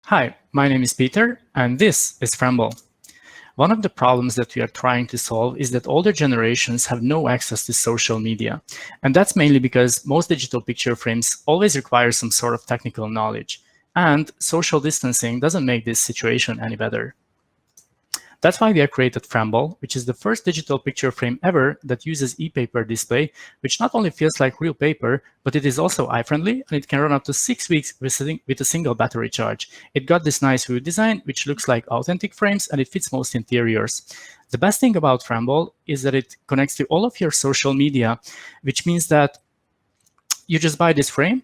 Hi, my name is Peter, and this is Framble. One of the problems that we are trying to solve is that older generations have no access to social media. And that's mainly because most digital picture frames always require some sort of technical knowledge. And social distancing doesn't make this situation any better. That's why we have created Framble, which is the first digital picture frame ever that uses e-paper display, which not only feels like real paper, but it is also eye-friendly, and it can run up to 6 weeks with a single battery charge. It got this nice wood design, which looks like authentic frames, and it fits most interiors. The best thing about Framble is that it connects to all of your social media, which means that you just buy this frame,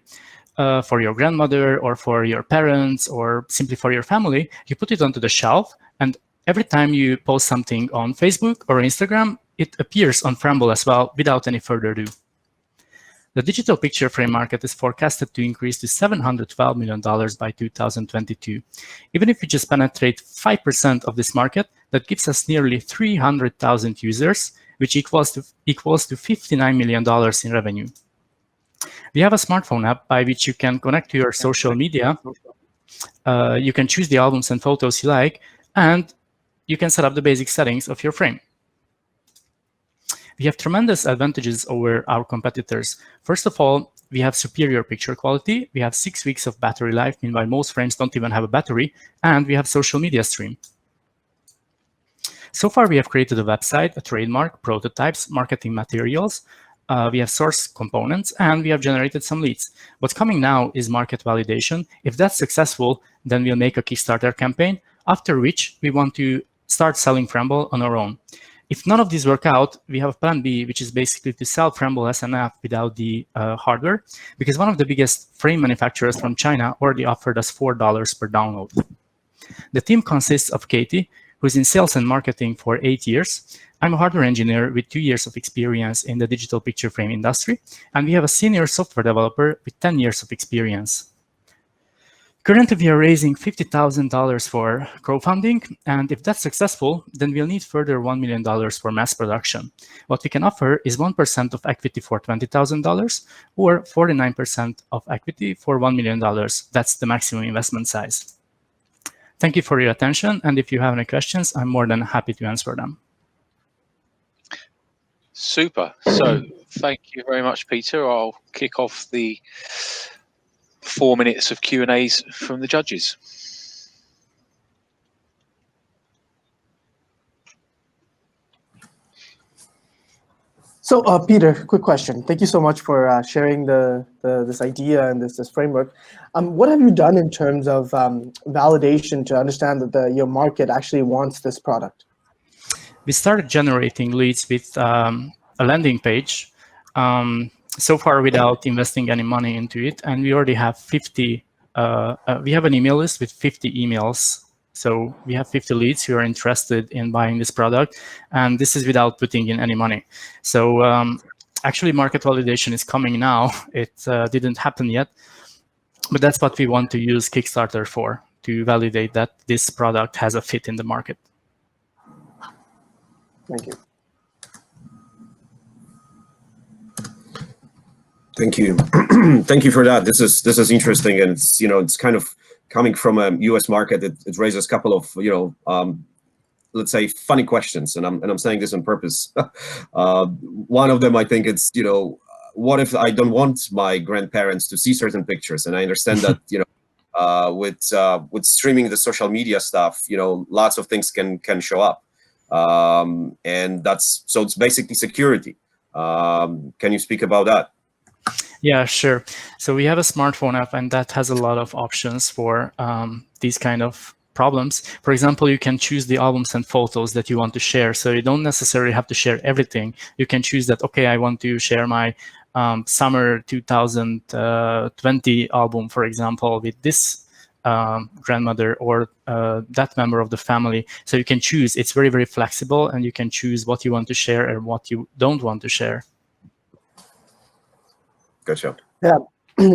for your grandmother or for your parents or simply for your family, you put it onto the shelf, and every time you post something on Facebook or Instagram, it appears on Framble as well without any further ado. The digital picture frame market is forecasted to increase to $712 million by 2022. Even if we just penetrate 5% of this market, that gives us nearly 300,000 users, which equals to $59 million in revenue. We have a smartphone app by which you can connect to your social media. You can choose the albums and photos you like, and you can set up the basic settings of your frame. We have tremendous advantages over our competitors. First of all, we have superior picture quality. We have 6 weeks of battery life. Meanwhile, most frames don't even have a battery. And we have social media stream. So far, we have created a website, a trademark, prototypes, marketing materials. We have source components, and we have generated some leads. What's coming now is market validation. If that's successful, then we'll make a Kickstarter campaign, after which we want to start selling Framble on our own. If none of these work out, we have a plan B, which is basically to sell Framble as an app without the hardware, because one of the biggest frame manufacturers from China already offered us $4 per download. The team consists of Katie, who's in sales and marketing for 8 years. I'm a hardware engineer with 2 years of experience in the digital picture frame industry, and we have a senior software developer with 10 years of experience. Currently, we are raising $50,000 for crowdfunding, and if that's successful, then we'll need further $1 million for mass production. What we can offer is 1% of equity for $20,000 or 49% of equity for $1 million. That's the maximum investment size. Thank you for your attention, and if you have any questions, I'm more than happy to answer them. Super. So thank you very much, Peter. I'll kick off the 4 minutes of Q&As from the judges. So, Peter, quick question. Thank you so much for sharing this idea and this framework. What have you done in terms of validation to understand that your market actually wants this product? We started generating leads with a landing page, so far without investing any money into it, and we already have 50. We have an email list with 50 emails. So we have 50 leads who are interested in buying this product, and this is without putting in any money. So actually, market validation is coming now. It didn't happen yet, but that's what we want to use Kickstarter for, to validate that this product has a fit in the market. Thank you. Thank you. Thank you for that. This is interesting, and it's kind of coming from a U.S. market. It raises a couple of let's say funny questions, and I'm saying this on purpose. One of them, I think, it's what if I don't want my grandparents to see certain pictures? And I understand that with streaming the social media stuff, lots of things can show up. And so it's basically security. Can you speak about that? Yeah, sure. So we have a smartphone app, and that has a lot of options for these kind of problems. For example, you can choose the albums and photos that you want to share. So you don't necessarily have to share everything. You can choose that, okay, I want to share my summer 2020 album, for example, with this grandmother or that member of the family. So you can choose. It's very, very flexible, and you can choose what you want to share and what you don't want to share. Gotcha. Yeah,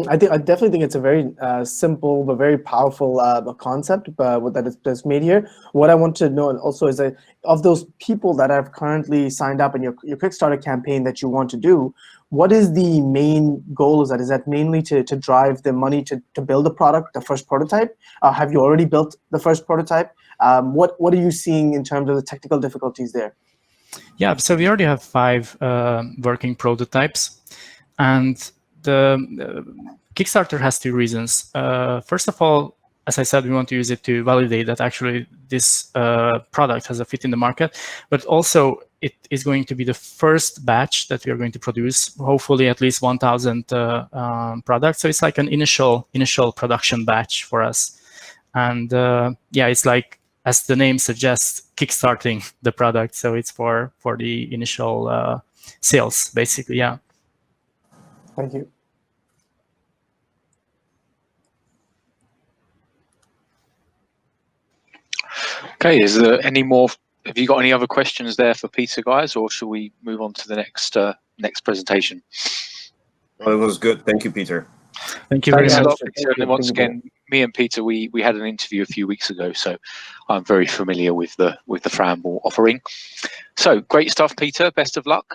I definitely think it's a very simple but very powerful concept that's made here. What I want to know also is that of those people that have currently signed up in your Kickstarter campaign that you want to do, what is the main goal? Is that mainly to drive the money to build a product, the first prototype? Have you already built the first prototype? What are you seeing in terms of the technical difficulties there? Yeah, so we already have 5 working prototypes, and the Kickstarter has 2 reasons. First of all, as I said, we want to use it to validate that actually this product has a fit in the market, but also it is going to be the first batch that we are going to produce, hopefully at least 1,000 products. So it's like an initial production batch for us. And yeah, it's like, as the name suggests, kickstarting the product. So it's for the initial sales, basically, yeah. Thank you. Okay, is there any more? Have you got any other questions there for Peter, guys, or shall we move on to the next presentation? Well, it was good. Thank you, Peter. Thank you very Thanks a much. lot, Peter. And once again, me and Peter, we had an interview a few weeks ago, so I'm very familiar with the Framble offering. So great stuff, Peter. Best of luck.